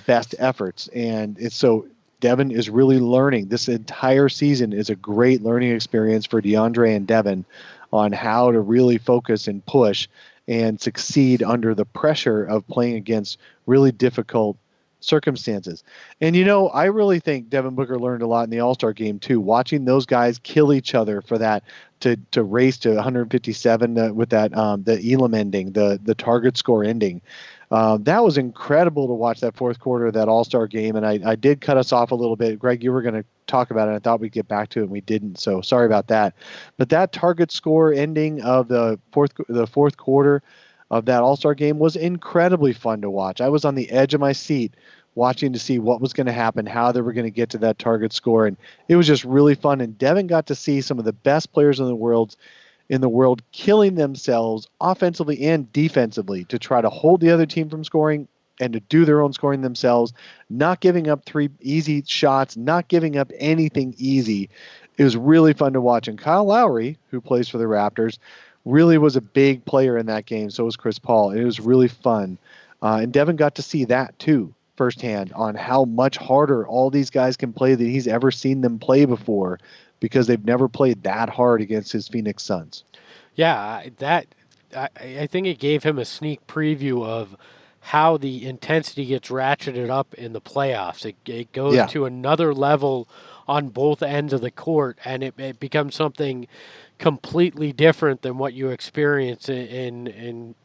best efforts. And it's so Devin is really learning. This entire season is a great learning experience for DeAndre and Devin on how to really focus and push and succeed under the pressure of playing against really difficult circumstances. And, I really think Devin Booker learned a lot in the All-Star game too, watching those guys kill each other for that, to race to 157 with that, the Elam ending, the target score ending. That was incredible to watch that fourth quarter of that All-Star game. And I did cut us off a little bit. Greg, you were going to talk about it. I thought we'd get back to it, and we didn't. So sorry about that. But that target score ending of the fourth quarter of that All-Star game was incredibly fun to watch. I was on the edge of my seat watching to see what was going to happen, how they were going to get to that target score. And it was just really fun. And Devin got to see some of the best players in the world killing themselves offensively and defensively to try to hold the other team from scoring and to do their own scoring themselves, not giving up 3 easy shots, not giving up anything easy. It was really fun to watch. And Kyle Lowry, who plays for the Raptors, really was a big player in that game. So was Chris Paul. It was really fun. And Devin got to see that too firsthand on how much harder all these guys can play than he's ever seen them play before, because they've never played that hard against his Phoenix Suns. Yeah, I think it gave him a sneak preview of how the intensity gets ratcheted up in the playoffs. It goes to another level on both ends of the court, and it becomes something completely different than what you experience in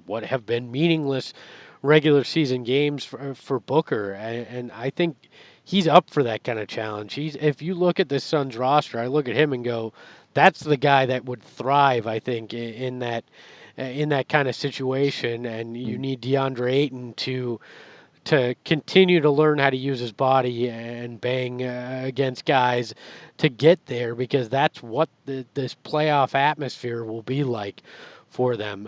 what have been meaningless regular season games for Booker. And I think he's up for that kind of challenge. If you look at this Suns roster, I look at him and go, that's the guy that would thrive, I think, in that kind of situation. And you need DeAndre Ayton to continue to learn how to use his body and bang against guys to get there, because that's what this playoff atmosphere will be like for them.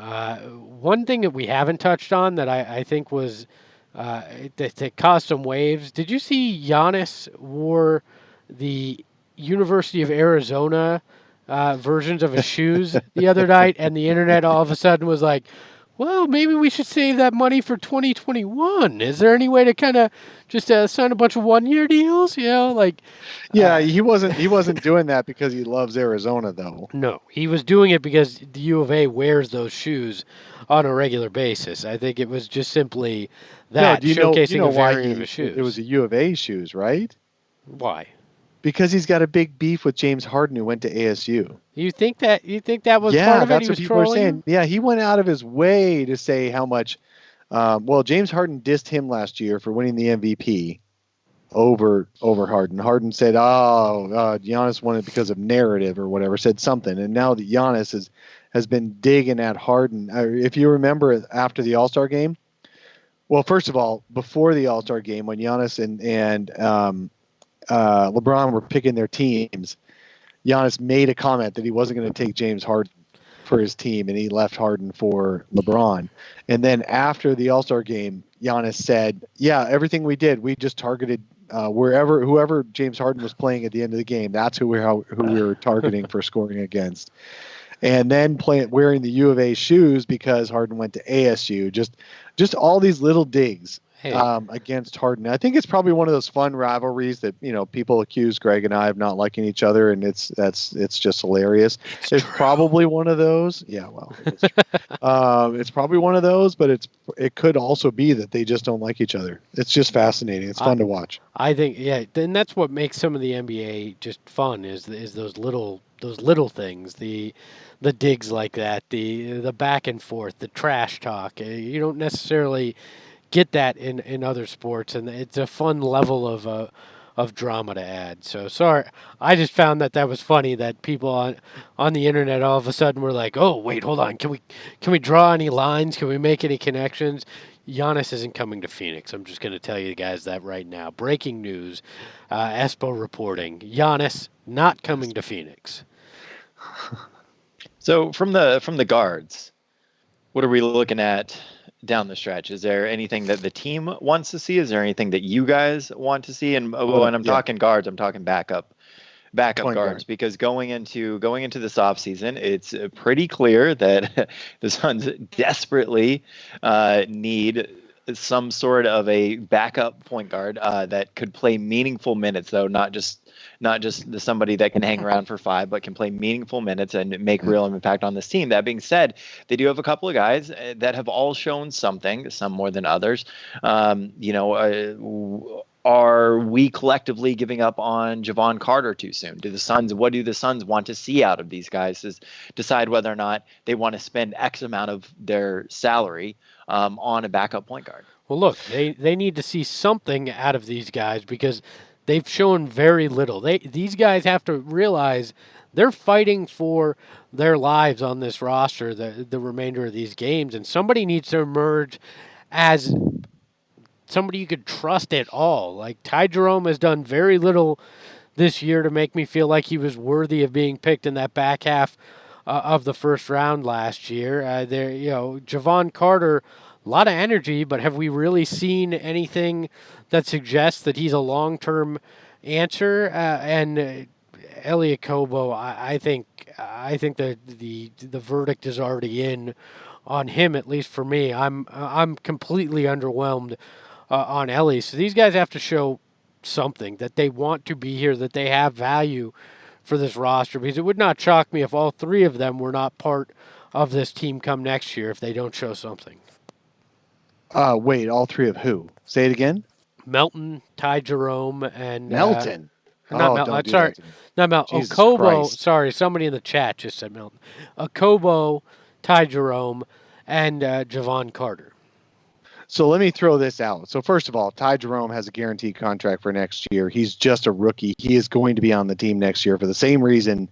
One thing that we haven't touched on that I think was that caused some waves. Did you see Giannis wore the University of Arizona versions of his shoes the other night, and the internet all of a sudden was like, well, maybe we should save that money for 2021. Is there any way to kind of just sign a bunch of one-year deals? Yeah, he wasn't doing that because he loves Arizona, though. No, he was doing it because the U of A wears those shoes on a regular basis. I think it was just simply that showcasing a variant of his shoes. It was a U of A shoes, right? Why? Because he's got a big beef with James Harden, who went to ASU. You think that was part of it? Yeah, that's what people are saying. Yeah, he went out of his way to say how much. James Harden dissed him last year for winning the MVP over Harden. Harden said, Giannis won it because of narrative or whatever, said something. And now that Giannis has been digging at Harden. If you remember after the All-Star game, well, first of all, before the All-Star game, when Giannis and LeBron were picking their teams, Giannis made a comment that he wasn't going to take James Harden for his team, and he left Harden for LeBron. And then after the All-Star game, Giannis said, yeah, everything we did, we just targeted whoever James Harden was playing at the end of the game, that's who we were targeting for scoring against. And then wearing the U of A shoes because Harden went to ASU. Just all these little digs against Harden. I think it's probably one of those fun rivalries that people accuse Greg and I of not liking each other, and it's just hilarious. It's probably one of those. Yeah, well, it's true. It's probably one of those, but it could also be that they just don't like each other. It's just fascinating. It's fun to watch. I think, yeah, and that's what makes some of the NBA just fun is those little things, the digs like that, the back and forth, the trash talk. You don't necessarily get that in other sports, and it's a fun level of drama to add. So sorry, I just found that was funny that people on the internet all of a sudden were like, "Oh, wait, hold on, can we draw any lines? Can we make any connections?" Giannis isn't coming to Phoenix. I'm just going to tell you guys that right now. Breaking news, Espo reporting: Giannis not coming to Phoenix. So from the guards, what are we looking at down the stretch? Is there anything that the team wants to see? Is there anything that you guys want to see? And when I'm talking guards, I'm talking backup guards, because going into this offseason, it's pretty clear that the Suns desperately need some sort of a backup point guard that could play meaningful minutes, though not just somebody that can hang around for 5, but can play meaningful minutes and make real impact on this team. That being said, they do have a couple of guys that have all shown something, some more than others. Are we collectively giving up on Javon Carter too soon? What do the Suns want to see out of these guys to decide whether or not they want to spend X amount of their salary on a backup point guard? Well, look, they need to see something out of these guys because they've shown very little. These guys have to realize they're fighting for their lives on this roster the remainder of these games, and somebody needs to emerge as somebody you could trust at all. Like Ty Jerome has done very little this year to make me feel like he was worthy of being picked in that back half of the first round last year. Javon Carter, a lot of energy, but have we really seen anything that suggests that he's a long-term answer? And Elliot Kobo, I think that the verdict is already in on him, at least for me. I'm completely underwhelmed on Ellie. So these guys have to show something, that they want to be here, that they have value for this roster, because it would not shock me if all 3 of them were not part of this team come next year if they don't show something. Wait, all 3 of who? Say it again. Melton, Ty Jerome, and Melton. Not Melton. Sorry, not Melton. Okobo. Sorry, somebody in the chat just said Melton. Okobo, Ty Jerome, and Javon Carter. So let me throw this out. So first of all, Ty Jerome has a guaranteed contract for next year. He's just a rookie. He is going to be on the team next year for the same reason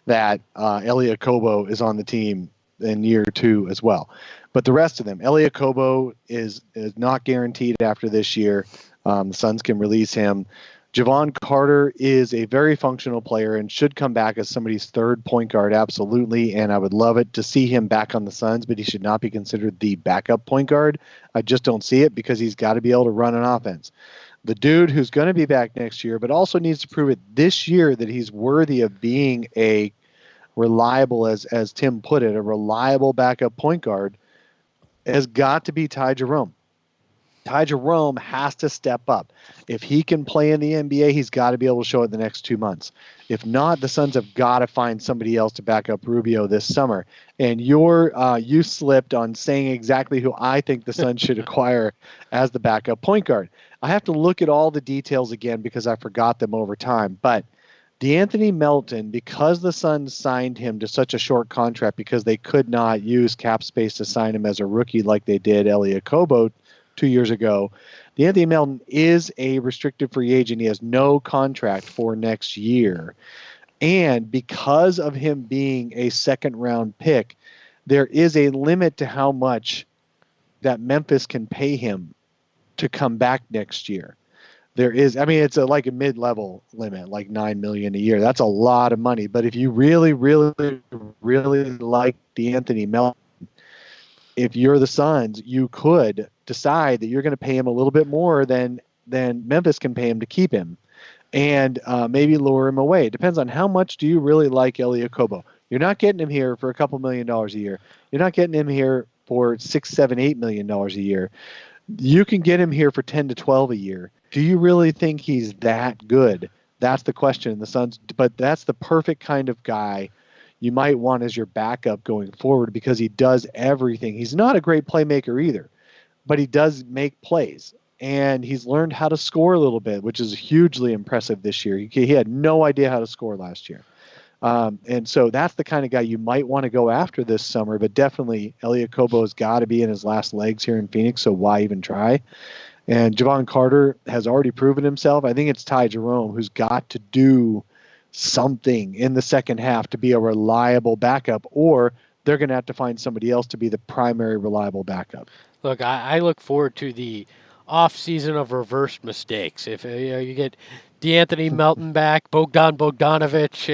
that Elliot Kobo is on the team in year 2 as well. But the rest of them, Elliot Kobo is not guaranteed after this year. The Suns can release him. Javon Carter is a very functional player and should come back as somebody's 3rd point guard, absolutely. And I would love it to see him back on the Suns, but he should not be considered the backup point guard. I just don't see it because he's got to be able to run an offense. The dude who's going to be back next year, but also needs to prove it this year that he's worthy of being a reliable, as Tim put it, a reliable backup point guard, has got to be Ty Jerome. Ty Jerome has to step up. If he can play in the NBA, he's got to be able to show it the next 2 months. If not, the Suns have got to find somebody else to back up Rubio this summer. And you slipped on saying exactly who I think the Suns should acquire as the backup point guard. I have to look at all the details again because I forgot them over time. But De'Anthony Melton, because the Suns signed him to such a short contract because they could not use cap space to sign him as a rookie like they did Elliot Kobo 2 years ago, De'Anthony Melton is a restricted free agent. He has no contract for next year. And because of him being a 2nd-round pick, there is a limit to how much that Memphis can pay him to come back next year. There is, it's like a mid-level limit, like $9 million a year. That's a lot of money. But if you really, really, really like De'Anthony Melton, if you're the Suns, you could decide that you're going to pay him a little bit more than then Memphis can pay him to keep him and maybe lure him away. It depends on how much do you really like Elie Okobo. You're not getting him here for a couple $1 million a year. You're not getting him here for $6, $7, $8 million a year. You can get him here for 10 to 12 a year. Do you really think he's that good? That's the question. The Suns, but that's the perfect kind of guy you might want as your backup going forward because he does everything. He's not a great playmaker either, but he does make plays. And he's learned how to score a little bit, which is hugely impressive this year. He had no idea how to score last year. And so that's the kind of guy you might want to go after this summer, but definitely Elie Okobo has got to be in his last legs here in Phoenix, so why even try? And Javon Carter has already proven himself. I think it's Ty Jerome who's got to do something in the second half to be a reliable backup, or they're going to have to find somebody else to be the primary reliable backup. Look, I look forward to the off-season of reversed mistakes. If you get DeAnthony Melton back, Bogdan Bogdanovic,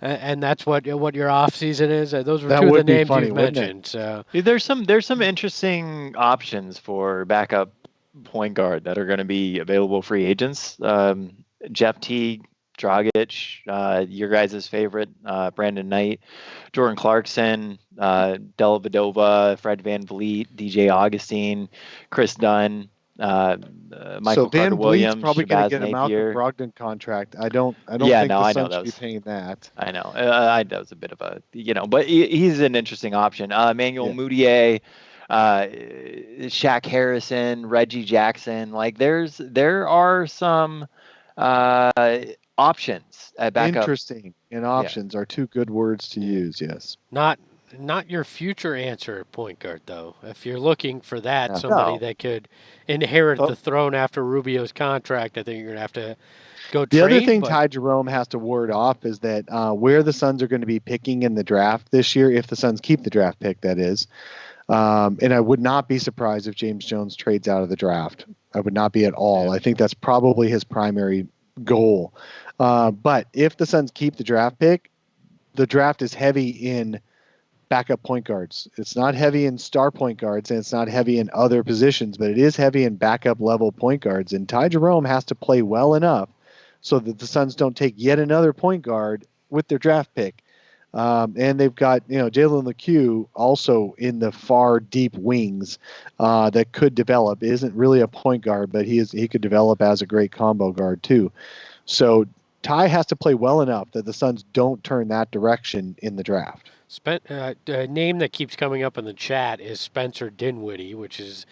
and that's what your off-season is. Those were two of the names you've mentioned. So there's some interesting options for backup point guard that are going to be available free agents. Jeff Teague, Dragic, your guys' favorite, Brandon Knight, Jordan Clarkson, Dellavedova, Fred VanVleet, DJ Augustine, Chris Dunn, Michael Carter-Williams, probably going to get a Napier. Malcolm Brogdon contract. I don't think the Suns should be paying that. I know. That was a bit of a, but he's an interesting option. Emmanuel Mudiay, Shaq Harrison, Reggie Jackson. Like there are some options at backup. Interesting and options are two good words to use. Yes. Not your future answer at point guard, though. If you're looking for that, somebody that could inherit the throne after Rubio's contract, I think you're going to have to go trade. The other thing Ty Jerome has to ward off is that where the Suns are going to be picking in the draft this year, if the Suns keep the draft pick, that is. And I would not be surprised if James Jones trades out of the draft. I would not be at all. I think that's probably his primary goal. But if the Suns keep the draft pick, the draft is heavy in backup point guards. It's not heavy in star point guards, and it's not heavy in other positions, but it is heavy in backup level point guards. And Ty Jerome has to play well enough so that the Suns don't take yet another point guard with their draft pick. And they've got, Jalen LeCue also in the far deep wings that could develop. It isn't really a point guard, but he could develop as a great combo guard too. So Ty has to play well enough that the Suns don't turn that direction in the draft. A name that keeps coming up in the chat is Spencer Dinwiddie, which is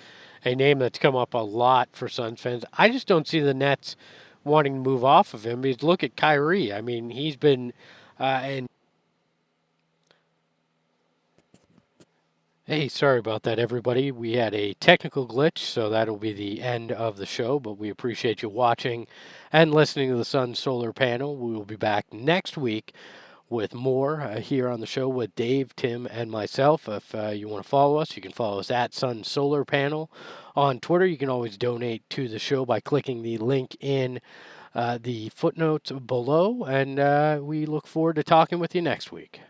a name that's come up a lot for Suns fans. I just don't see the Nets wanting to move off of him. Because look at Kyrie. I mean, he's been Hey, sorry about that, everybody. We had a technical glitch, so that'll be the end of the show, but we appreciate you watching and listening to the Sun Solar Panel. We will be back next week with more here on the show with Dave, Tim, and myself. If you want to follow us, you can follow us at Sun Solar Panel on Twitter. You can always donate to the show by clicking the link in the footnotes below, and we look forward to talking with you next week.